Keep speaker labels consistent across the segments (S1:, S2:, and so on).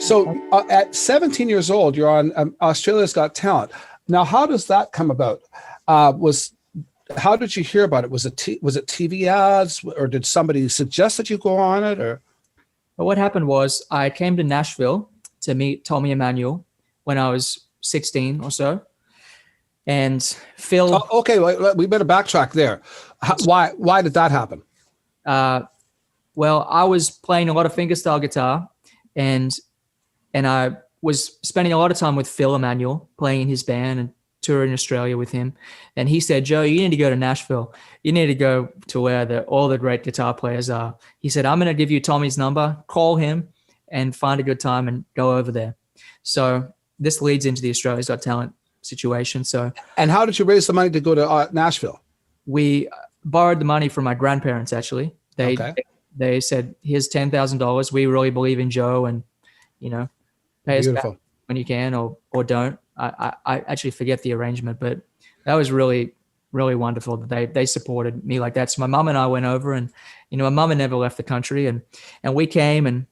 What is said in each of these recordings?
S1: So at 17 years old, you're on Australia's Got Talent. Now, how does that come about? How did you hear about it? Was it TV ads, or did somebody suggest that you go on it? Or
S2: But what happened was I came to Nashville to meet Tommy Emmanuel when I was 16 or so. And Phil...
S1: Oh, okay, we better backtrack there. Why did that happen?
S2: Well, I was playing a lot of fingerstyle guitar, and I was spending a lot of time with Phil Emmanuel, playing in his band and touring Australia with him. And he said, Joe, you need to go to Nashville. You need to go to where all the great guitar players are. He said, I'm going to give you Tommy's number, call him and find a good time and go over there. So this leads into the Australia's Got Talent situation.
S1: And how did you raise the money to go to Nashville?
S2: We borrowed the money from my grandparents, actually. They said, here's $10,000. We really believe in Joe, and, pay us back when you can or don't. I actually forget the arrangement, but that was really, really wonderful that they supported me like that. So my mom and I went over, and, my mom had never left the country, and we came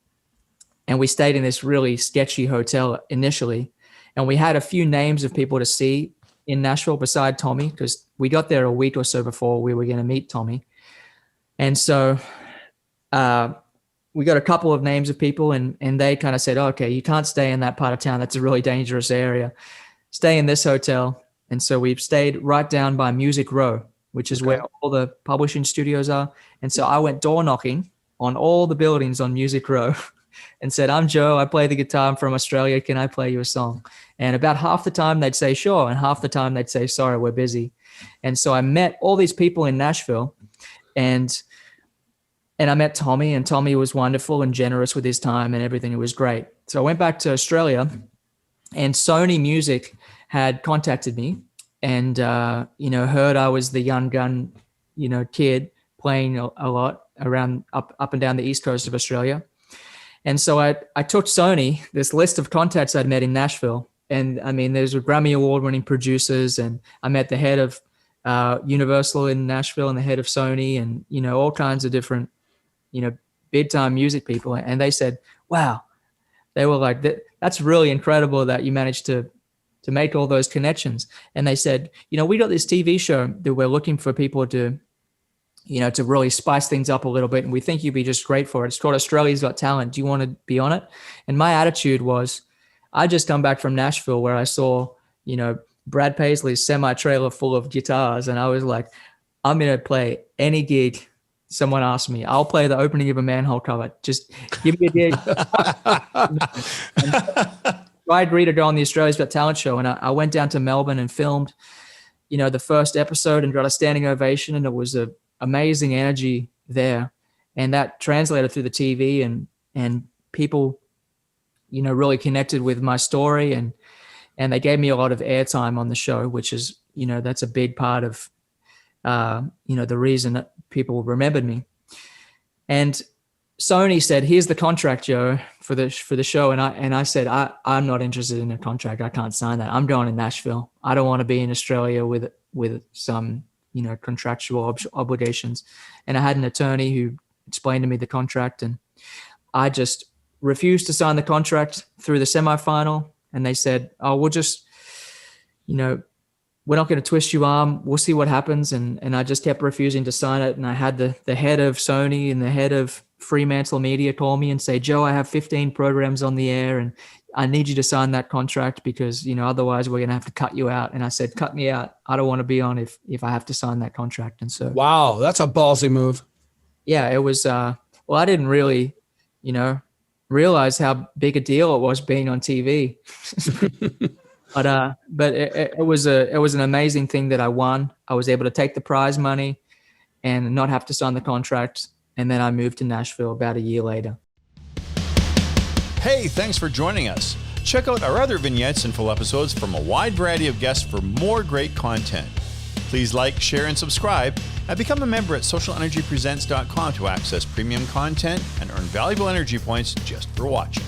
S2: and we stayed in this really sketchy hotel initially. And we had a few names of people to see in Nashville beside Tommy, because we got there a week or so before we were going to meet Tommy. And so we got a couple of names of people, and they kind of said, okay, you can't stay in that part of town. That's a really dangerous area. Stay in this hotel. And so we've stayed right down by Music Row, which is where all the publishing studios are. And so I went door knocking on all the buildings on Music Row and said, I'm Joe, I play the guitar, I'm from Australia, can I play you a song? And about half the time they'd say, sure. And half the time they'd say, sorry, we're busy. And so I met all these people in Nashville, and I met Tommy, and Tommy was wonderful and generous with his time and everything. It was great. So I went back to Australia, and Sony Music had contacted me and, heard I was the young gun, kid playing a lot around up and down the East Coast of Australia. And so I took Sony, this list of contacts I'd met in Nashville. And I mean, there's Grammy Award-winning producers, and I met the head of Universal in Nashville and the head of Sony, and, all kinds of different, big time music people. And they said, wow, they were like, that's really incredible that you managed to make all those connections. And they said, we got this TV show that we're looking for people to, to really spice things up a little bit. And we think you'd be just great for it. It's called Australia's Got Talent. Do you want to be on it? And my attitude was, I just come back from Nashville where I saw, Brad Paisley's semi-trailer full of guitars. And I was like, I'm going to play any gig someone asks me. I'll play the opening of a Manhole cover. Just give me a gig. So I agreed to go on the Australia's Got Talent show. And I went down to Melbourne and filmed, the first episode and got a standing ovation. And it was a amazing energy there, and that translated through the TV, and people, really connected with my story, and they gave me a lot of airtime on the show, which is, that's a big part of, the reason that people remembered me. And Sony said, here's the contract, Joe, for the show. And I said, I'm not interested in a contract. I can't sign that. I'm going to Nashville. I don't want to be in Australia with some, contractual obligations. And I had an attorney who explained to me the contract, and I just refused to sign the contract through the semifinal. And they said, oh, we'll just, we're not going to twist your arm. We'll see what happens. And I just kept refusing to sign it. And I had the head of Sony and the head of Fremantle Media call me and say, Joe, I have 15 programs on the air, and I need you to sign that contract because, otherwise we're going to have to cut you out. And I said, cut me out. I don't want to be on if I have to sign that contract. And so, wow, that's a ballsy move. Yeah, it was, I didn't really, realize how big a deal it was being on TV. But it was an amazing thing that I won. I was able to take the prize money and not have to sign the contract. And then I moved to Nashville about a year later.
S3: Hey, thanks for joining us. Check out our other vignettes and full episodes from a wide variety of guests for more great content. Please like, share, and subscribe, and become a member at SocialNRGPresents.com to access premium content and earn valuable energy points just for watching.